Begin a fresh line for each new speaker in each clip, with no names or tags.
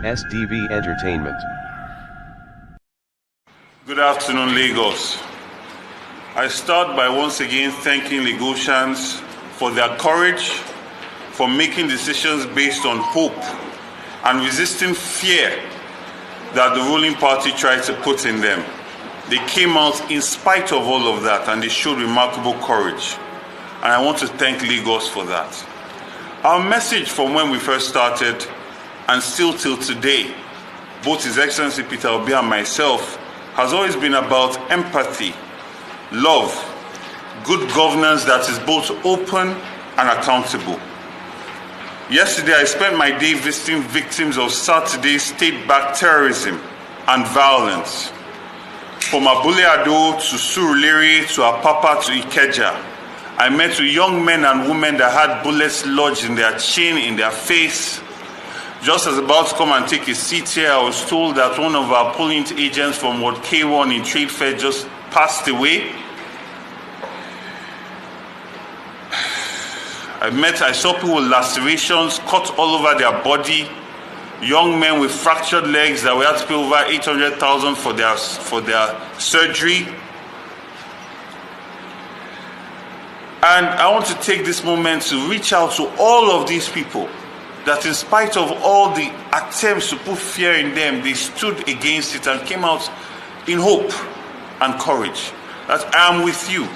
SDV Entertainment.
Good afternoon, Lagos. I start by once again thanking Lagosians for their courage, for making decisions based on hope and resisting fear that the ruling party tried to put in them. They came out in spite of all of that, and they showed remarkable courage. And I want to thank Lagos for that. Our message from when we first started and still till today, both His Excellency Peter Obi and myself, has always been about empathy, love, good governance that is both open and accountable. Yesterday, I spent my day visiting victims of Saturday's state-backed terrorism and violence. From Abule Ado to Surulere to Apapa to Ikeja, I met with young men and women that had bullets lodged in their chin, in their face. Just as about to come and take a seat here, I was told that one of our polling agents from Ward K1 in Trade Fair just passed away. I saw people with lacerations, cut all over their body, young men with fractured legs that we had to pay over 800,000 for their surgery. And I want to take this moment to reach out to all of these people that in spite of all the attempts to put fear in them, they stood against it and came out in hope and courage. That I am with you.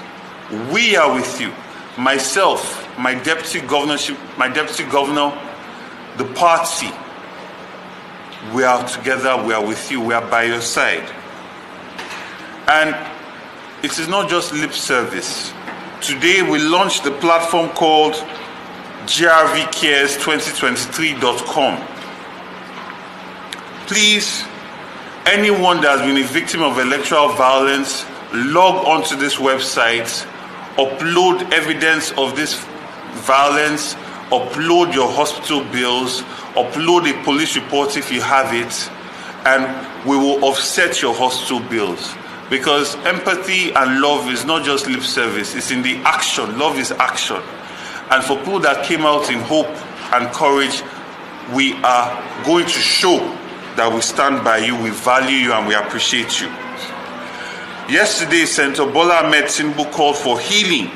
We are with you. Myself, my deputy governorship, my deputy governor, the party, we are together, we are with you, we are by your side. And it is not just lip service. Today we launched the platform called grvcares2023.com. Please, anyone that has been a victim of electoral violence, log onto this website, upload evidence of this violence, upload your hospital bills, upload a police report if you have it, and we will offset your hospital bills. Because empathy and love is not just lip service, it's in the action. Love is action. And for people that came out in hope and courage, we are going to show that we stand by you, we value you, and we appreciate you. Yesterday, Senator Bola Ahmed Tinubu called for healing.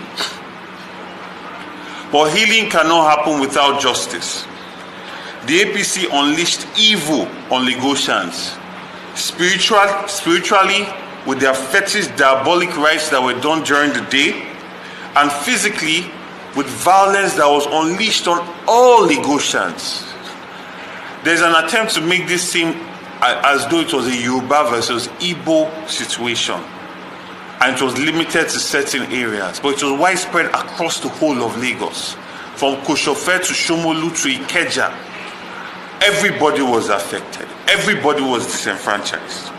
But healing cannot happen without justice. The APC unleashed evil on Lagosians, spiritually with their fetish diabolic rites that were done during the day, and physically with violence that was unleashed on all Lagosians. There's an attempt to make this seem as though it was a Yoruba versus Igbo situation, and it was limited to certain areas, but it was widespread across the whole of Lagos. From Koshofe to Shomolu to Ikeja, everybody was affected. Everybody was disenfranchised.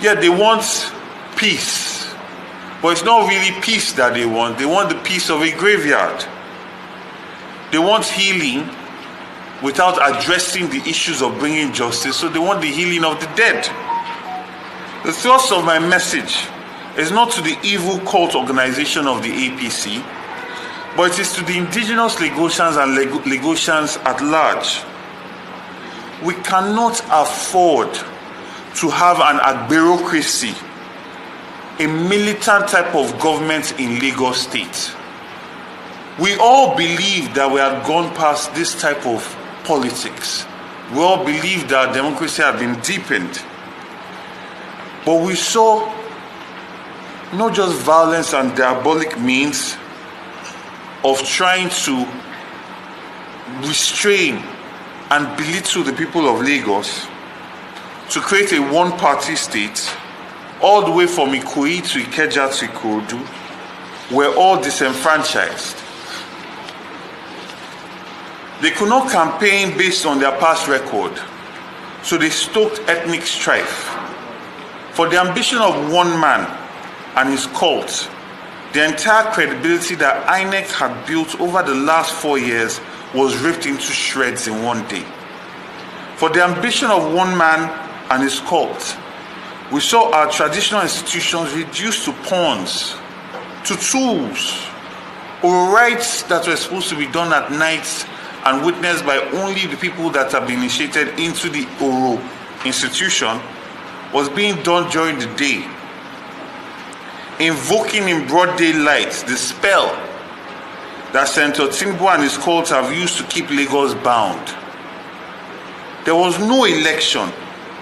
Yeah, they want peace, but it's not really peace that they want. They want the peace of a graveyard. They want healing without addressing the issues of bringing justice, so they want the healing of the dead. The thrust of my message is not to the evil cult organization of the APC, but it is to the indigenous Lagosians and Lagosians at large. We cannot afford to have an bureaucracy, a militant type of government in Lagos State. We all believe that we had gone past this type of politics. We all believe that democracy had been deepened. But we saw not just violence and diabolic means of trying to restrain and belittle the people of Lagos, to create a one-party state, all the way from Ikoyi to Ikeja to Ikorodu, were all disenfranchised. They could not campaign based on their past record, so they stoked ethnic strife. For the ambition of one man and his cult, the entire credibility that INEC had built over the last 4 years was ripped into shreds in one day. For the ambition of one man and his cult, we saw our traditional institutions reduced to pawns, to tools, or rites that were supposed to be done at night and witnessed by only the people that have been initiated into the Oro institution was being done during the day, invoking in broad daylight the spell that Senator Tinubu and his cult have used to keep Lagos bound. There was no election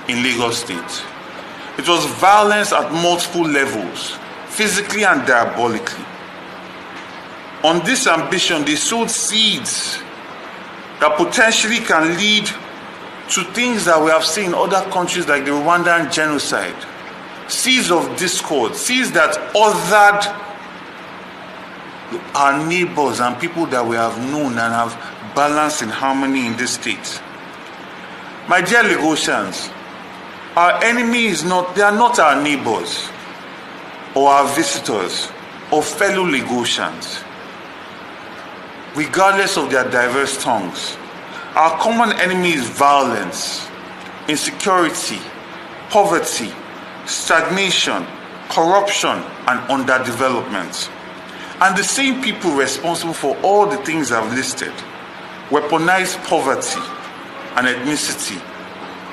in Lagos State. It was violence at multiple levels, physically and diabolically. On this ambition, they sowed seeds that potentially can lead to things that we have seen in other countries like the Rwandan genocide. Seeds of discord, seeds that othered our neighbors and people that we have known and have balance and harmony in this state. My dear Lagosians, our enemy they are not our neighbors or our visitors or fellow Lagosians. Regardless of their diverse tongues, our common enemy is violence, insecurity, poverty, stagnation, corruption, and underdevelopment. And the same people responsible for all the things I've listed weaponize poverty and ethnicity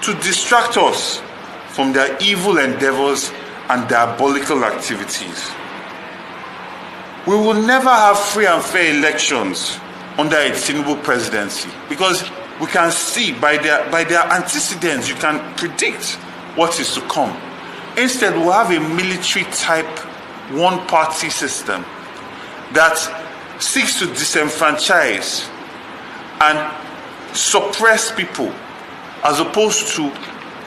to distract us from their evil endeavors and diabolical activities. We will never have free and fair elections under a Tinubu presidency, because we can see by their antecedents, you can predict what is to come. Instead, we'll have a military type one-party system that seeks to disenfranchise and suppress people as opposed to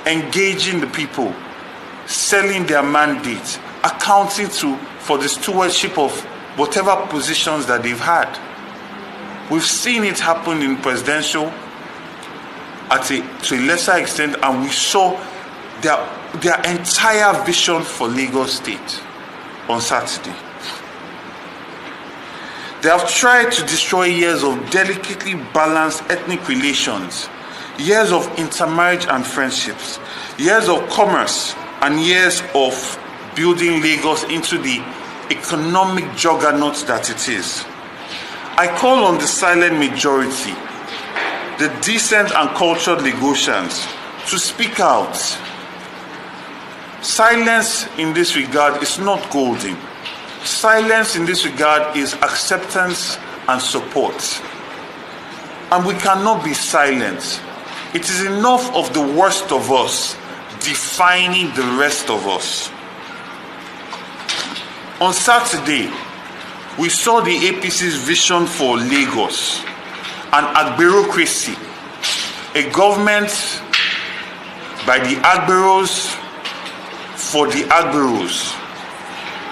engaging the people, selling their mandates, accounting for the stewardship of whatever positions that they've had. We've seen it happen in presidential to a lesser extent, and we saw their entire vision for Lagos State on Saturday. They have tried to destroy years of delicately balanced ethnic relations, years of intermarriage and friendships, years of commerce, and years of building Lagos into the economic juggernaut that it is. I call on the silent majority, the decent and cultured Lagosians, to speak out. Silence in this regard is not golden. Silence in this regard is acceptance and support. And we cannot be silent. It is enough of the worst of us defining the rest of us. On Saturday, we saw the APC's vision for Lagos, an agberocracy, a government by the agberos, for the agberos,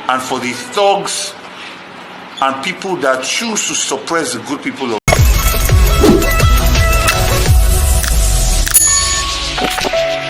and for the thugs and people that choose to suppress the good people of